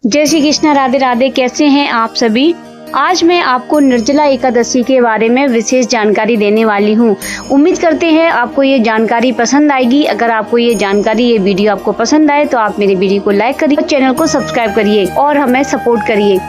जय श्री कृष्ण, राधे राधे। कैसे हैं आप सभी। आज मैं आपको निर्जला एकादशी के बारे में विशेष जानकारी देने वाली हूँ। उम्मीद करते हैं आपको ये जानकारी पसंद आएगी। अगर आपको ये वीडियो आपको पसंद आए तो आप मेरे वीडियो को लाइक करिए, चैनल को सब्सक्राइब करिए और हमें सपोर्ट करिए।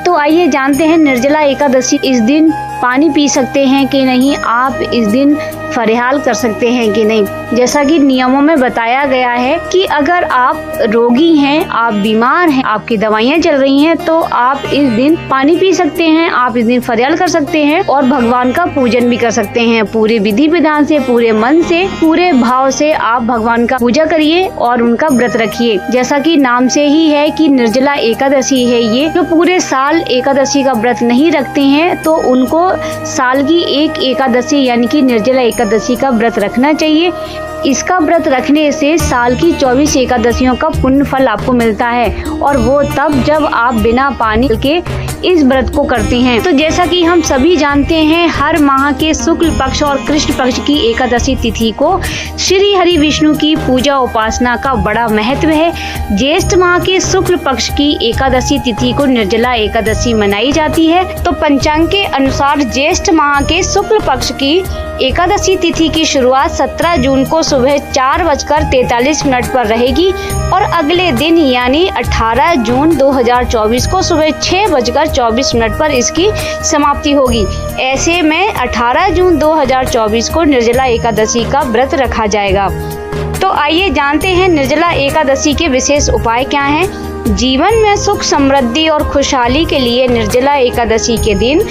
तो आइए जानते हैं निर्जला एकादशी। इस दिन पानी पी सकते हैं कि नहीं, आप इस दिन फरिहाल कर सकते हैं कि नहीं। जैसा कि नियमों में बताया गया है कि अगर आप रोगी हैं, आप बीमार हैं, आपकी दवाइयाँ चल रही हैं, तो आप इस दिन पानी पी सकते हैं, आप इस दिन फरियाल कर सकते हैं और भगवान का पूजन भी कर सकते हैं। पूरे विधि विधान से, पूरे मन से, पूरे भाव से आप भगवान का पूजा करिए और उनका व्रत रखिए। जैसा कि नाम से ही है कि निर्जला एकादशी है ये। जो पूरे साल एकादशी का व्रत नहीं रखते हैं तो उनको साल की एक एकादशी यानी कि निर्जला एकादशी का व्रत रखना चाहिए। इसका व्रत रखने से साल की 24 एकादशियों का पुण्य फल आपको मिलता है, और वो तब जब आप बिना पानी के इस व्रत को करते हैं। तो जैसा कि हम सभी जानते हैं, हर माह के शुक्ल पक्ष और कृष्ण पक्ष की एकादशी तिथि को श्री हरि विष्णु की पूजा उपासना का बड़ा महत्व है। ज्येष्ठ माह के शुक्ल पक्ष की एकादशी तिथि को निर्जला एकादशी मनाई जाती है। तो पंचांग के अनुसार ज्येष्ठ माह के शुक्ल पक्ष की एकादशी तिथि की शुरुआत 17 जून को सुबह 4:43 पर रहेगी और अगले दिन यानी 18 जून 2024 को सुबह 6:24 पर इसकी समाप्ति होगी। ऐसे में 18 जून 2024 को निर्जला एकादशी का व्रत रखा जाएगा। तो आइए जानते हैं निर्जला एकादशी के विशेष उपाय क्या हैं। जीवन में सुख समृद्धि और खुशहाली के लिए निर्जला एकादशी के दिन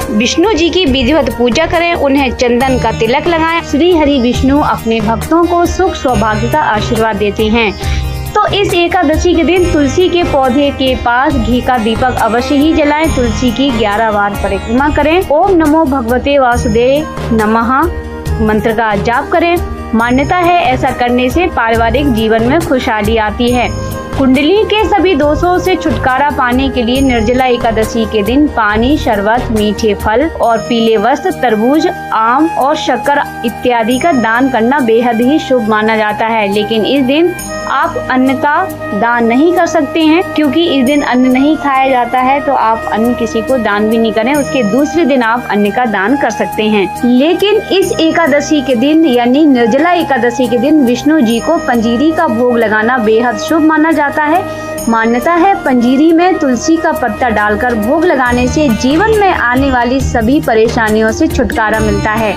विष्णु जी की विधिवत पूजा करें, उन्हें चंदन का तिलक लगाएं। श्री हरि विष्णु अपने भक्तों को सुख सौभाग्य का आशीर्वाद देते हैं। तो इस एकादशी के दिन तुलसी के पौधे के पास घी का दीपक अवश्य ही जलाएं। तुलसी की 11 बार परिक्रमा करें। ओम नमो भगवते वासुदेव नमः मंत्र का जाप करें। मान्यता है ऐसा करने से पारिवारिक जीवन में खुशहाली आती है। कुंडली के सभी दोषों से छुटकारा पाने के लिए निर्जला एकादशी के दिन पानी, शरबत, मीठे फल और पीले वस्त्र, तरबूज, आम और शक्कर इत्यादि का दान करना बेहद ही शुभ माना जाता है। लेकिन इस दिन आप अन्न का दान नहीं कर सकते हैं, क्योंकि इस दिन अन्न नहीं खाया जाता है। तो आप अन्न किसी को दान भी नहीं करें, उसके दूसरे दिन आप अन्न का दान कर सकते हैं। लेकिन इस एकादशी के दिन यानी निर्जला एकादशी के दिन विष्णु जी को पंजीरी का भोग लगाना बेहद शुभ माना जाता है। मान्यता है पंजीरी में तुलसी का पत्ता डालकर भोग लगाने से जीवन में आने वाली सभी परेशानियों से छुटकारा मिलता है।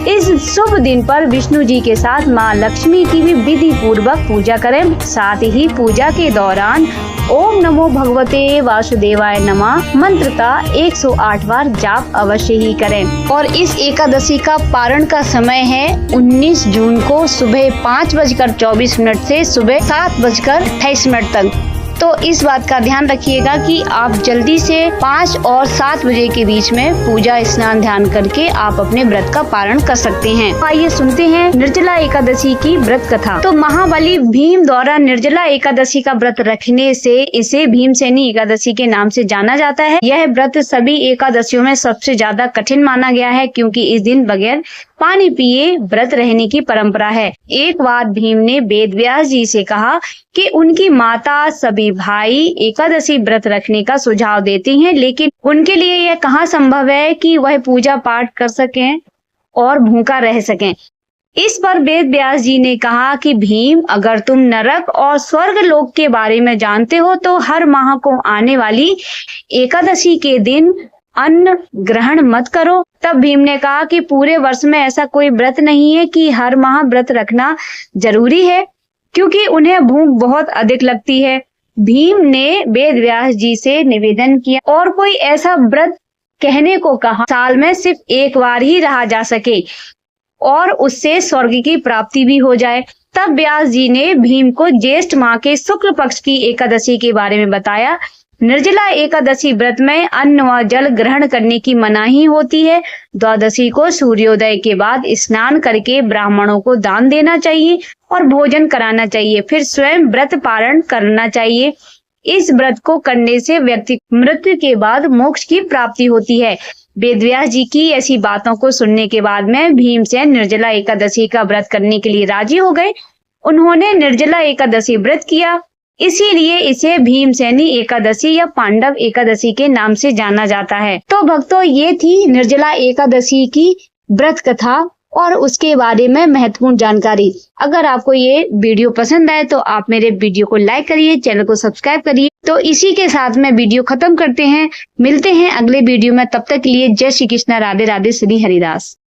इस शुभ दिन पर विष्णु जी के साथ माँ लक्ष्मी की भी विधि पूर्वक पूजा करें। साथ ही पूजा के दौरान ओम नमो भगवते वासुदेवाय नमः मंत्र का 108 बार जाप अवश्य ही करें। और इस एकादशी का पारण का समय है 19 जून को सुबह 5:24 से सुबह 7:28 तक। तो इस बात का ध्यान रखिएगा कि आप जल्दी से 5 और 7 बजे के बीच में पूजा स्नान ध्यान करके आप अपने व्रत का पारण कर सकते हैं। आइए सुनते हैं निर्जला एकादशी की व्रत कथा। तो महाबली भीम द्वारा निर्जला एकादशी का व्रत रखने से इसे भीमसेनी एकादशी के नाम से जाना जाता है। यह व्रत सभी एकादशियों में सबसे ज्यादा कठिन माना गया है, क्योंकि इस दिन बगैर पानी पिए व्रत रहने की परंपरा है। एक बार भीम ने वेद व्यास जी से कहा कि उनकी माता, सभी भाई एकादशी व्रत रखने का सुझाव देती हैं, लेकिन उनके लिए यह कहाँ संभव है कि वह पूजा पाठ कर सकें और भूखा रह सकें। इस पर वेद व्यास जी ने कहा कि भीम, अगर तुम नरक और स्वर्ग लोक के बारे में जानते हो तो हर माह को आने वाली एकादशी के दिन अन्न ग्रहण मत करो। तब भीम ने कहा कि पूरे वर्ष में ऐसा कोई व्रत नहीं है कि हर माह व्रत रखना जरूरी है, क्योंकि उन्हें भूख बहुत अधिक लगती है। भीम ने वेद व्यास जी से निवेदन किया और कोई ऐसा व्रत कहने को कहा साल में सिर्फ एक बार ही रहा जा सके और उससे स्वर्ग की प्राप्ति भी हो जाए। तब व्यास जी ने भीम को ज्येष्ठ माह के शुक्ल पक्ष की एकादशी के बारे में बताया। निर्जला एकादशी व्रत में अन्न व जल ग्रहण करने की मनाही होती है। द्वादशी को सूर्योदय के बाद स्नान करके ब्राह्मणों को दान देना चाहिए और भोजन कराना चाहिए, फिर स्वयं व्रत पारण करना चाहिए। इस व्रत को करने से व्यक्ति मृत्यु के बाद मोक्ष की प्राप्ति होती है। वेदव्यास जी की ऐसी बातों को सुनने के बाद में भीमसेन निर्जला एकादशी का व्रत करने के लिए राजी हो गए। उन्होंने निर्जला एकादशी व्रत किया। इसीलिए इसे भीमसेनी एकादशी या पांडव एकादशी के नाम से जाना जाता है। तो भक्तों, ये थी निर्जला एकादशी की व्रत कथा और उसके बारे में महत्वपूर्ण जानकारी। अगर आपको ये वीडियो पसंद आए तो आप मेरे वीडियो को लाइक करिए, चैनल को सब्सक्राइब करिए। तो इसी के साथ में वीडियो खत्म करते हैं, मिलते हैं अगले वीडियो में। तब तक के लिए जय श्री कृष्णा, राधे राधे, श्री हरिदास।